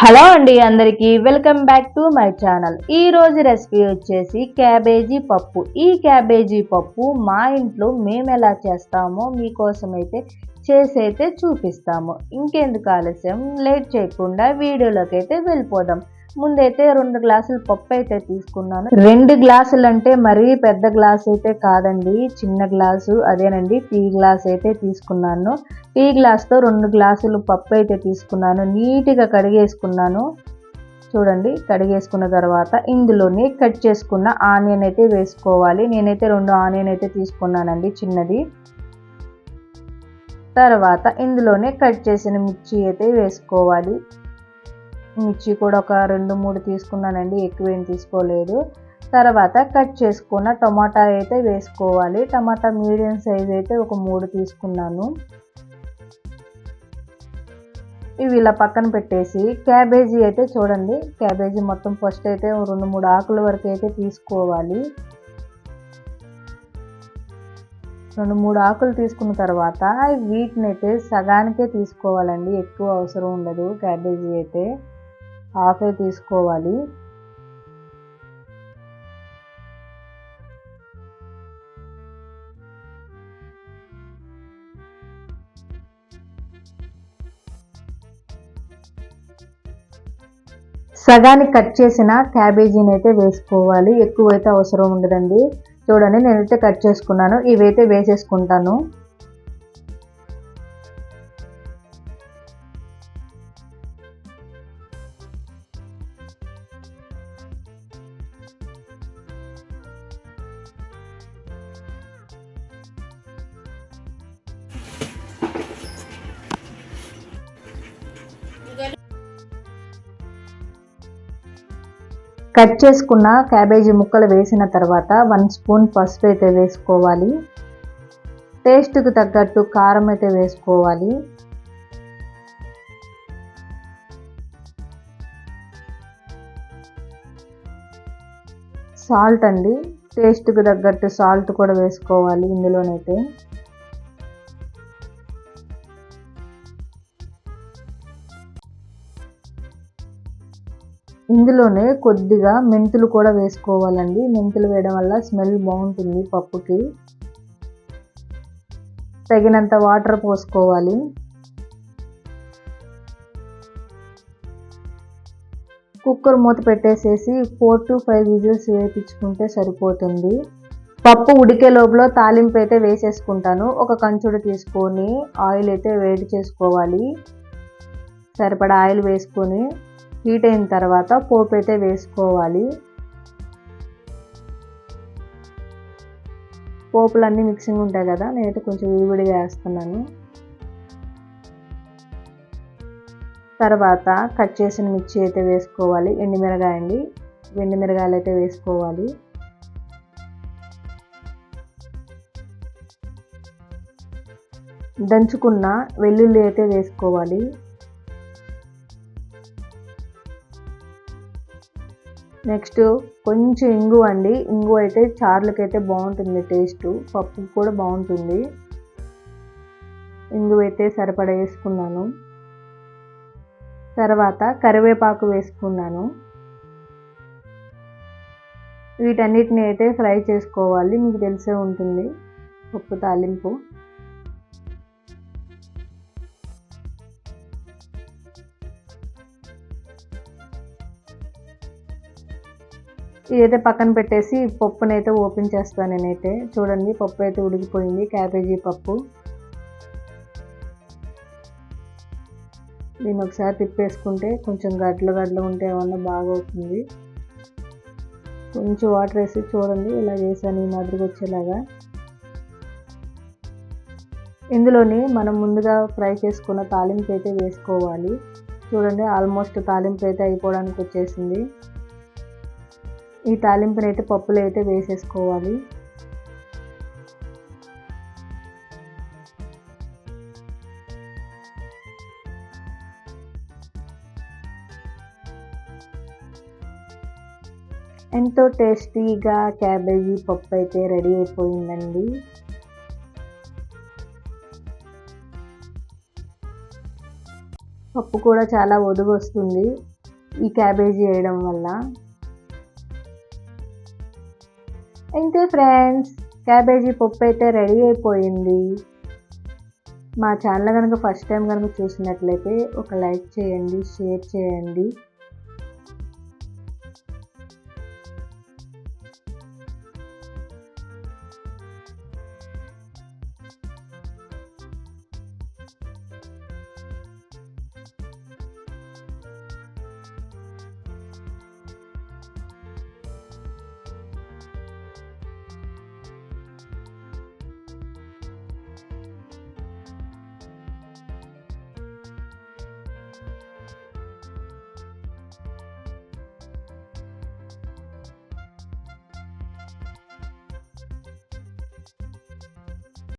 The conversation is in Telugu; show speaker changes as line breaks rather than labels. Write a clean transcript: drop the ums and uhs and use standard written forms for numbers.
హలో అండి అందరికీ welcome back to my channel. ఈ రోజు రెసిపీ వచ్చేసి క్యాబేజీ పప్పు. ఈ క్యాబేజీ పప్పు మా ఇంట్లో మేము ఎలా చేస్తామో మీకోసం అయితే చూపిస్తాము. ఇంకెందుకు ఆలస్యం, లేట్ చేయకుండా వీడియోలోకి అయితే వెళ్ళిపోదాం. ముందైతే 2 గ్లాసులు పప్పు అయితే తీసుకున్నాను. 2 గ్లాసులు అంటే మరీ పెద్ద గ్లాస్ అయితే కాదండి, చిన్న గ్లాసు అదేనండి, టీ గ్లాస్ అయితే తీసుకున్నాను. టీ గ్లాస్తో 2 గ్లాసులు పప్పు అయితే తీసుకున్నాను. నీట్గా కడిగేసుకున్నాను. చూడండి, కడిగేసుకున్న తర్వాత ఇందులోనే కట్ చేసుకున్న ఆనియన్ అయితే వేసుకోవాలి. నేనైతే 2 ఆనియన్ అయితే తీసుకున్నానండి, చిన్నది. తర్వాత ఇందులోనే కట్ చేసిన మిర్చి అయితే వేసుకోవాలి. మిర్చి కూడా ఒక 2-3 తీసుకున్నానండి, ఎక్కువేం తీసుకోలేదు. తర్వాత కట్ చేసుకున్న టమాటా అయితే వేసుకోవాలి. టమాటా మీడియం సైజ్ అయితే ఒక 3 తీసుకున్నాను. ఇవి ఇలా పక్కన పెట్టేసి క్యాబేజీ అయితే చూడండి, క్యాబేజీ మొత్తం ఫస్ట్ అయితే 2-3 ఆకుల వరకు అయితే తీసుకోవాలి. 2-3 ఆకులు తీసుకున్న తర్వాత వీటిని అయితే సగానికే తీసుకోవాలండి, ఎక్కువ అవసరం ఉండదు. క్యాబేజీ అయితే హాఫే తీసుకోవాలి. సగానికి కట్ చేసిన క్యాబేజీని అయితే వేసుకోవాలి, ఎక్కువైతే అవసరం ఉండదండి. చూడండి, నేనైతే కట్ చేసుకున్నాను, ఇవైతే వేసేసుకుంటాను. కట్ చేసుకున్న క్యాబేజీ ముక్కలు వేసిన తర్వాత 1 స్పూన్ పసుపు అయితే వేసుకోవాలి. టేస్ట్కి తగ్గట్టు కారం అయితే వేసుకోవాలి. సాల్ట్ అండి, టేస్ట్కి తగ్గట్టు సాల్ట్ కూడా వేసుకోవాలి ఇందులోనైతే. ఇందులోనే కొద్దిగా మెంతులు కూడా వేసుకోవాలండి. మెంతులు వేయడం వల్ల స్మెల్ బాగుంటుంది పప్పుకి. తగినంత వాటర్ పోసుకోవాలి. కుక్కర్ మూత పెట్టేసేసి 4 to 5 విజిల్స్ వేయించుకుంటే సరిపోతుంది. పప్పు ఉడికే లోపల తాలింపు అయితే వేసేసుకుంటాను. ఒక కంచుడు తీసుకొని ఆయిల్ అయితే వేడి చేసుకోవాలి. సరిపడా ఆయిల్ వేసుకొని హీట్ అయిన తర్వాత పోపు అయితే వేసుకోవాలి. పోపులన్నీ మిక్సింగ్ ఉంటాయి కదా, నేనైతే కొంచెం విడివిడిగా వేస్తున్నాను. తర్వాత కట్ చేసిన మిర్చి అయితే వేసుకోవాలి. ఎండుమిరగాయ అండి, ఎండుమిరగాయలు అయితే వేసుకోవాలి. దంచుకున్న వెల్లుల్లి అయితే వేసుకోవాలి. నెక్స్ట్ కొంచెం ఇంగువ అండి, ఇంగువ అయితే చారులకైతే బాగుంటుంది, టేస్ట్ పప్పు కూడా బాగుంటుంది. ఇంగువ అయితే సరిపడా వేసుకున్నాను. తర్వాత కరివేపాకు వేసుకున్నాను. వీటన్నిటిని అయితే ఫ్రై చేసుకోవాలి, మీకు తెలిసే ఉంటుంది పప్పు తాలింపు. ఇదైతే పక్కన పెట్టేసి పప్పునైతే ఓపెన్ చేస్తాను నేనైతే. చూడండి, పప్పు అయితే ఉడికిపోయింది, క్యాబేజీ పప్పు. దీన్ని ఒకసారి తిప్పేసుకుంటే కొంచెం గడ్డలు ఉంటే ఏమన్నా బాగా అవుతుంది. కొంచెం వాటర్ వేసి చూడండి, ఇలా చేశాను, ఈ మాదిరిగా వచ్చేలాగా. ఇందులోని మనం ముందుగా ఫ్రై చేసుకున్న తాలింపు అయితే వేసుకోవాలి. చూడండి, ఆల్మోస్ట్ తాలింపు అయితే అయిపోవడానికి వచ్చేసింది. ఈ తాలింపుని అయితే పప్పులో అయితే వేసేసుకోవాలి. ఎంతో టేస్టీగా క్యాబేజీ పప్పు అయితే రెడీ అయిపోయిందండి. పప్పు కూడా చాలా ఒదుగు వస్తుంది. ఈ క్యాబేజీ వేయడం వల్ల. అంతే ఫ్రెండ్స్, క్యాబేజీ పప్పు అయితే రెడీ అయిపోయింది. మా ఛానల్ కనుక ఫస్ట్ టైం కనుక చూసినట్లయితే ఒక లైక్ చేయండి, షేర్ చేయండి.